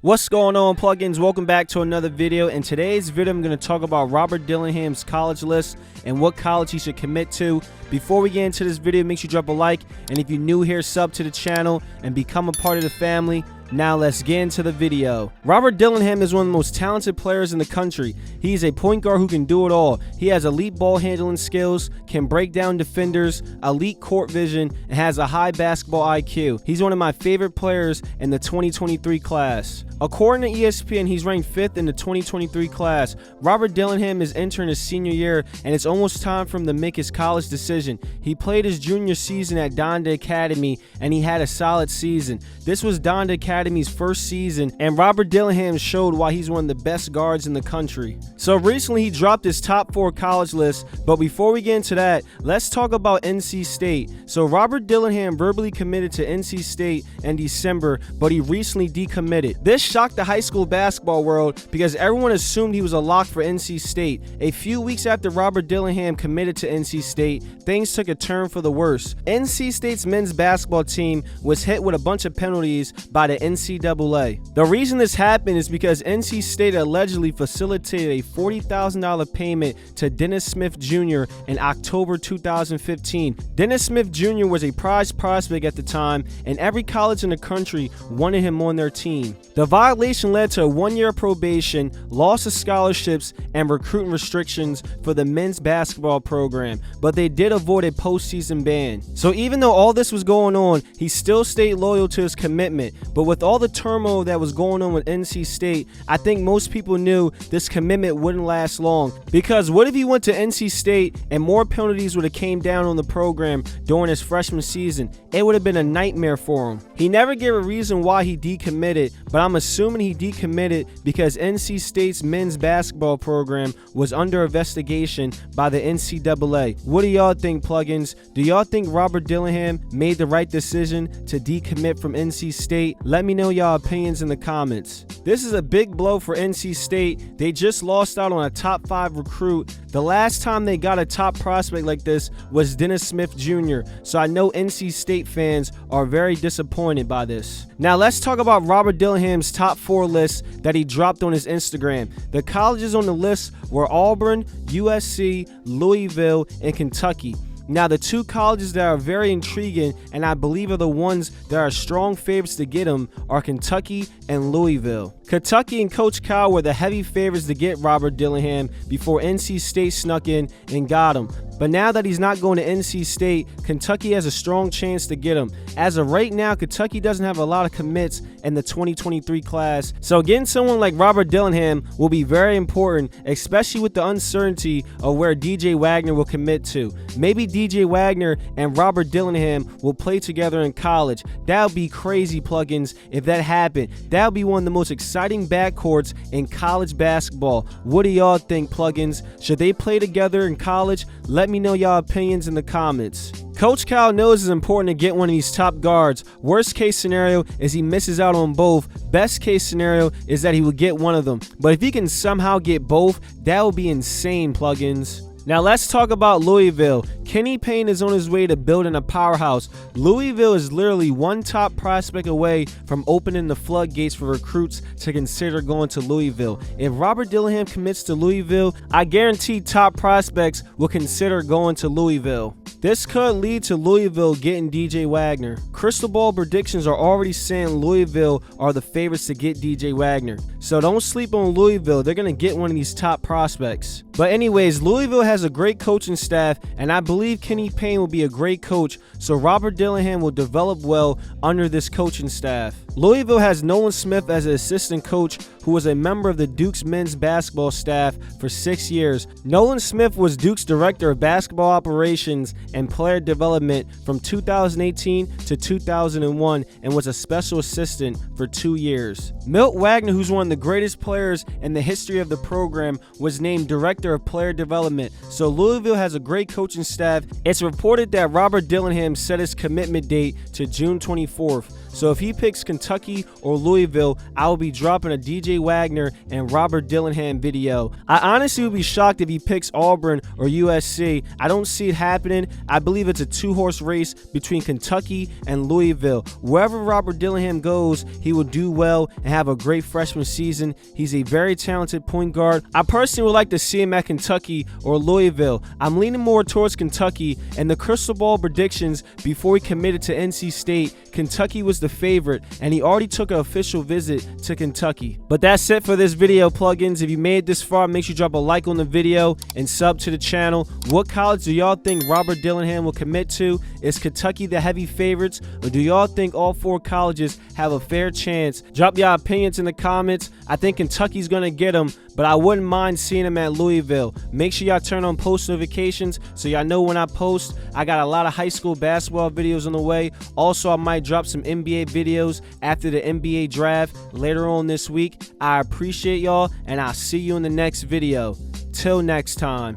What's going on, plugins? Welcome back to another video. In today's video, I'm going to talk about Robert Dillingham's college list and what college he should commit to. Before we get into this video, make sure you drop a like, and if you're new here, sub to the channel and become a part of the family. Now let's get into the video. Robert Dillingham is one of the most talented players in the country. He's a point guard who can do it all. He has elite ball handling skills, can break down defenders, elite court vision, and has a high basketball IQ. He's one of my favorite players in the 2023 class. According to ESPN, he's ranked 5th in the 2023 class. Robert Dillingham is entering his senior year, and it's almost time for him to make his college decision. He played his junior season at Donda Academy, and he had a solid season. This was Donda Academy's first season, and Robert Dillingham showed why he's one of the best guards in the country. So recently, he dropped his top 4 college list, but before we get into that, let's talk about NC State. So Robert Dillingham verbally committed to NC State in December, but he recently decommitted. This shocked the high school basketball world because everyone assumed he was a lock for NC State. A few weeks after Robert Dillingham committed to NC State, things took a turn for the worse. NC State's men's basketball team was hit with a bunch of penalties by the NCAA. The reason this happened is because NC State allegedly facilitated a $40,000 payment to Dennis Smith Jr. in October 2015. Dennis Smith Jr. was a prized prospect at the time, and every college in the country wanted him on their team. The violation led to a 1-year probation, loss of scholarships, and recruiting restrictions for the men's basketball program, but they did avoid a postseason ban. So even though all this was going on, he still stayed loyal to his commitment. But with all the turmoil that was going on with NC State, I think most people knew this commitment wouldn't last long. Because what if he went to NC State and more penalties would have came down on the program during his freshman season? It would have been a nightmare for him. He never gave a reason why he decommitted, but I'm assuming he decommitted because NC State's men's basketball program was under investigation by the NCAA. What do y'all think, plugins? Do y'all think Robert Dillingham made the right decision to decommit from NC State? Let me know y'all opinions in the comments. This is a big blow for NC State. They just lost out on a top 5 recruit. The last time they got a top prospect like this was Dennis Smith Jr., so I know NC State fans are very disappointed by this. Now let's talk about Robert Dillingham's top 4 list that he dropped on his Instagram. The colleges on the list were Auburn, USC, Louisville, and Kentucky. Now, the 2 colleges that are very intriguing and I believe are the ones that are strong favorites to get him are Kentucky and Louisville. Kentucky and Coach Cal were the heavy favorites to get Robert Dillingham before NC State snuck in and got him. But now that he's not going to NC State, Kentucky has a strong chance to get him. As of right now, Kentucky doesn't have a lot of commits in the 2023 class. So getting someone like Robert Dillingham will be very important, especially with the uncertainty of where DJ Wagner will commit to. Maybe DJ Wagner and Robert Dillingham will play together in college. That would be crazy, plugins, if that happened. That would be one of the most exciting backcourts in college basketball. What do y'all think, plugins? Should they play together in college? Let me know y'all opinions in the comments. Coach Cal knows it's important to get one of these top guards. Worst case scenario is he misses out on both. Best case scenario is that he will get one of them. But if he can somehow get both, that would be insane, plugins. Now let's talk about Louisville. Kenny Payne is on his way to building a powerhouse. Louisville is literally one top prospect away from opening the floodgates for recruits to consider going to Louisville. If Robert Dillingham commits to Louisville, I guarantee top prospects will consider going to Louisville. This could lead to Louisville getting DJ Wagner. Crystal ball predictions are already saying Louisville are the favorites to get DJ Wagner. So don't sleep on Louisville. They're going to get one of these top prospects. But anyways, Louisville has a great coaching staff, and I believe Kenny Payne will be a great coach, so Robert Dillingham will develop well under this coaching staff. Louisville has Nolan Smith as an assistant coach who was a member of the Duke's men's basketball staff for 6 years. Nolan Smith was Duke's director of basketball operations and player development from 2018 to 2001 and was a special assistant for 2 years. Milt Wagner, who's one of the greatest players in the history of the program, was named director of player development. So Louisville has a great coaching staff. It's reported that Robert Dillingham set his commitment date to June 24th. So if he picks Kentucky or Louisville, I will be dropping a DJ Wagner and Robert Dillingham video. I honestly would be shocked if he picks Auburn or USC. I don't see it happening. I believe it's a two-horse race between Kentucky and Louisville. Wherever Robert Dillingham goes, he will do well and have a great freshman season. He's a very talented point guard. I personally would like to see him at Kentucky or Louisville. I'm leaning more towards Kentucky, and the crystal ball predictions before he committed to NC State, Kentucky was the favorite, and he already took an official visit to Kentucky. But that's it for this video, plugins. If you made it this far, make sure you drop a like on the video and sub to the channel. What college do y'all think Robert Dillingham will commit to? Is Kentucky the heavy favorites, or do y'all think all four colleges have a fair chance? Drop y'all opinions in the comments. I think Kentucky's gonna get him, but I wouldn't mind seeing him at Louisville. Make sure y'all turn on post notifications so y'all know when I post. I got a lot of high school basketball videos on the way. Also, I might drop some NBA videos after the NBA draft later on this week. I appreciate y'all, and I'll see you in the next video. Till next time.